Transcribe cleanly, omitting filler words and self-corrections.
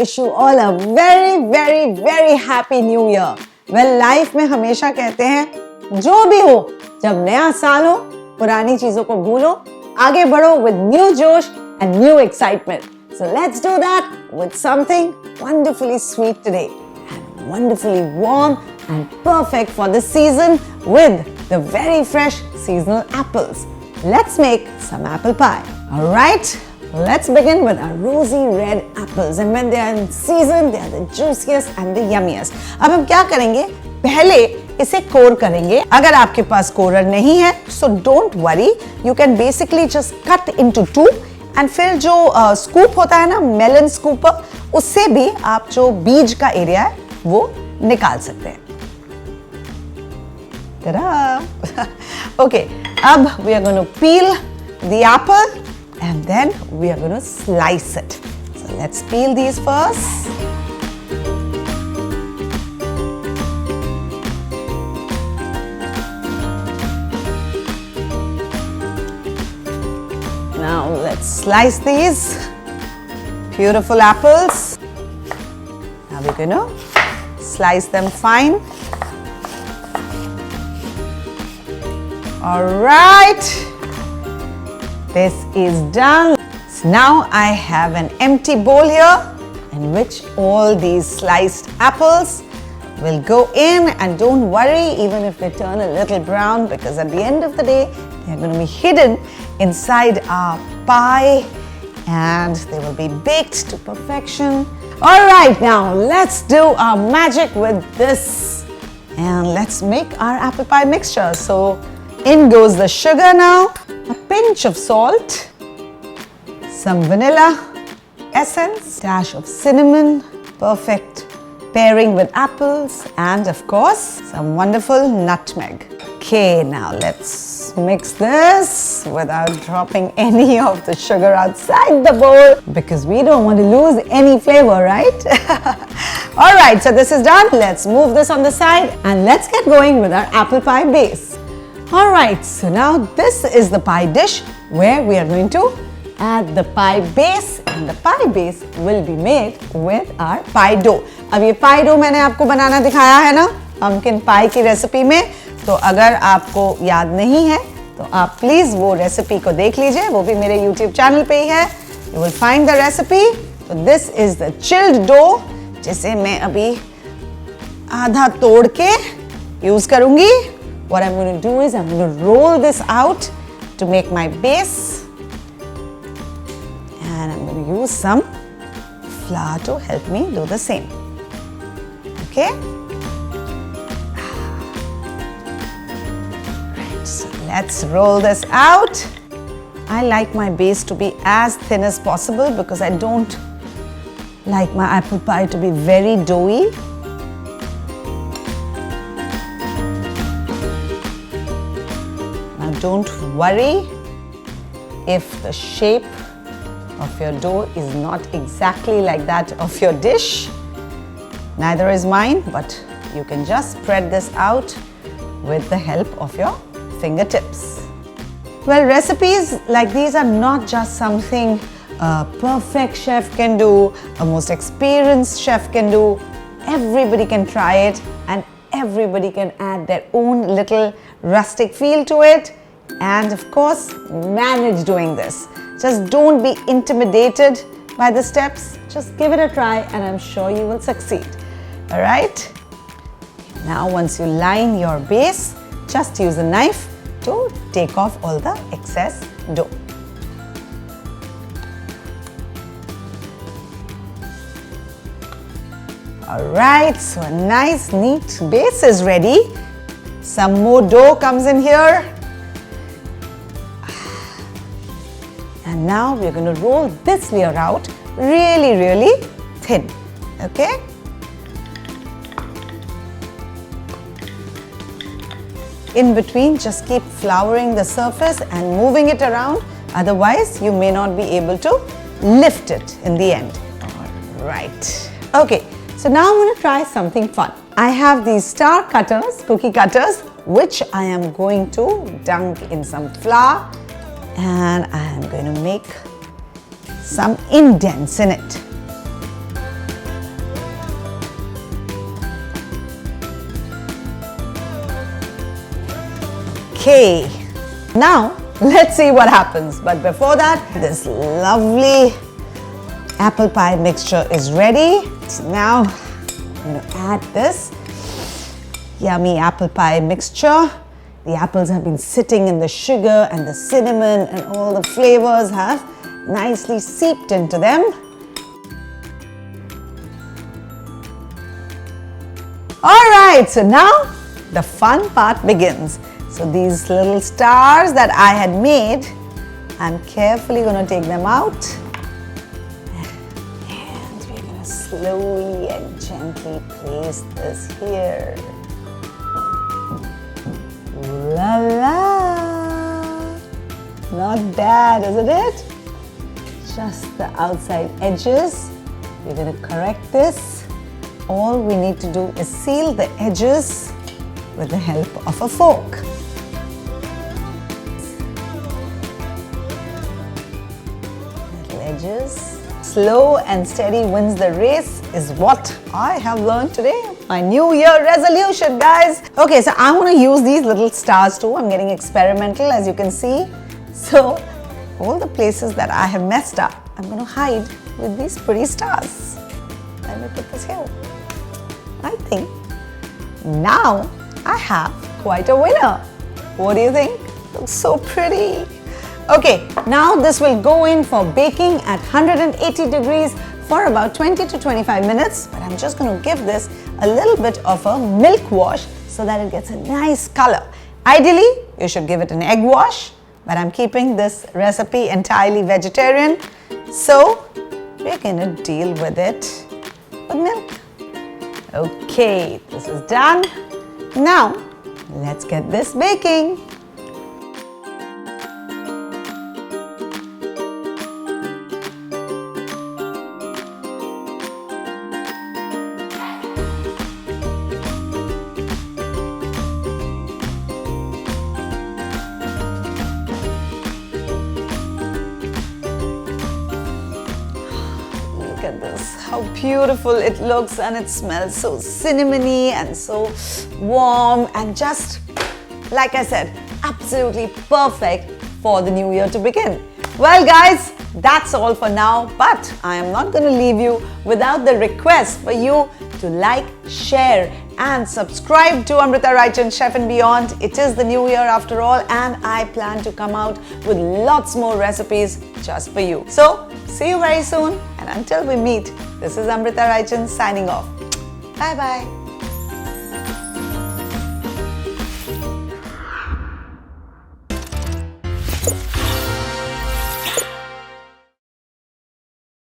wish you all a very, very, very happy new year. Well, life में हमेशा कहते हैं जो भी हो, जब नया साल हो, पुरानी चीजों को भूलो, आगे बढ़ो with new josh and new excitement. So let's do that with something wonderfully sweet today and wonderfully warm and perfect for the season with the very fresh seasonal apples. Let's make some apple pie. All right, let's begin with our rosy red apples, and when they are in season, they are the juiciest and the yummiest. अब हम क्या करेंगे? पहले इसे core करेंगे. अगर आपके पास कोरर नहीं है, so don't worry. You can basically just cut into two, and फिर जो scoop होता है ना, melon scooper, उससे भी आप जो बीज का एरिया है वो निकाल सकते हैं. Ta-da! Okay, अब we are going to peel the apple and then we are going to slice it. So let's peel these first. Now let's slice these beautiful apples. Now we're going to slice them fine. All right, this is done. So now I have an empty bowl here in which all these sliced apples will go in, and don't worry even if they turn a little brown, because at the end of the day they're going to be hidden inside our pie and they will be baked to perfection. All right, now let's do our magic with this and let's make our apple pie mixture. So in goes the sugar now, a pinch of salt, some vanilla essence, dash of cinnamon, perfect pairing with apples, and of course some wonderful nutmeg. Okay, now let's mix this without dropping any of the sugar outside the bowl, because we don't want to lose any flavor, right? All right, so this is done. Let's move this on the side and let's get going with our apple pie base. All right, so now this is the pie dish where we are going to add the pie base, and the pie base will be made with our pie dough. अब ये pie dough मैंने आपको बनाना दिखाया है ना pumpkin pie की recipe में, तो अगर आपको याद नहीं है तो आप प्लीज वो रेसिपी को देख लीजिए, वो भी मेरे YouTube चैनल पे ही है. You will find the recipe. So this is the chilled dough जिसे मैं अभी आधा तोड़ के यूज करूंगी. What I'm going to do is I'm going to roll this out to make my base, and I'm going to use some flour to help me do the same. Okay? Right, so let's roll this out. I like my base to be as thin as possible because I don't like my apple pie to be very doughy. Don't worry if the shape of your dough is not exactly like that of your dish. Neither is mine, but you can just spread this out with the help of your fingertips. Well, recipes like these are not just something a perfect chef can do, a most experienced chef can do. Everybody can try it and everybody can add their own little rustic feel to it. And of course, manage doing this. Just don't be intimidated by the steps. Just give it a try and I'm sure you will succeed. All right? Now, once you line your base, just use a knife to take off all the excess dough. All right, so a nice, neat base is ready. Some more dough comes in here. And now we're going to roll this layer out really, really thin. Okay? In between, just keep flouring the surface and moving it around. Otherwise, you may not be able to lift it in the end. All right. Okay, so now I'm going to try something fun. I have these star cutters, cookie cutters, which I am going to dunk in some flour. And I am going to make some indents in it. Okay, now let's see what happens. But before that, this lovely apple pie mixture is ready. So now I'm going to add this yummy apple pie mixture. The apples have been sitting in the sugar and the cinnamon, and all the flavors have nicely seeped into them. All right, so now the fun part begins. So these little stars that I had made, I'm carefully going to take them out. And we're going to slowly and gently place this here. La la! Not bad, isn't it? Just the outside edges. We're going to correct this. All we need to do is seal the edges with the help of a fork. Little edges. Slow and steady wins the race is what I have learned today. My New Year resolution, guys. Okay, so I want to use these little stars too. I'm getting experimental, as you can see. So all the places that I have messed up, I'm going to hide with these pretty stars. Let me put this here. I think now I have quite a winner. What do you think? Looks so pretty. Okay, now this will go in for baking at 180 degrees for about 20 to 25 minutes. But I'm just going to give this a little bit of a milk wash so that it gets a nice color. Ideally, you should give it an egg wash, but I'm keeping this recipe entirely vegetarian. So we're going to deal with it with milk. Okay, this is done. Now, let's get this baking. Look at this, how beautiful it looks, and it smells so cinnamony and so warm, and just like I said, absolutely perfect for the new year to begin. Well guys, that's all for now, but I am not going to leave you without the request for you to like, share and subscribe to Amrita Raichand Chef and Beyond. It is the new year after all, and I plan to come out with lots more recipes just for you. So see you very soon, and until we meet, this is Amrita Raichand signing off. Bye bye.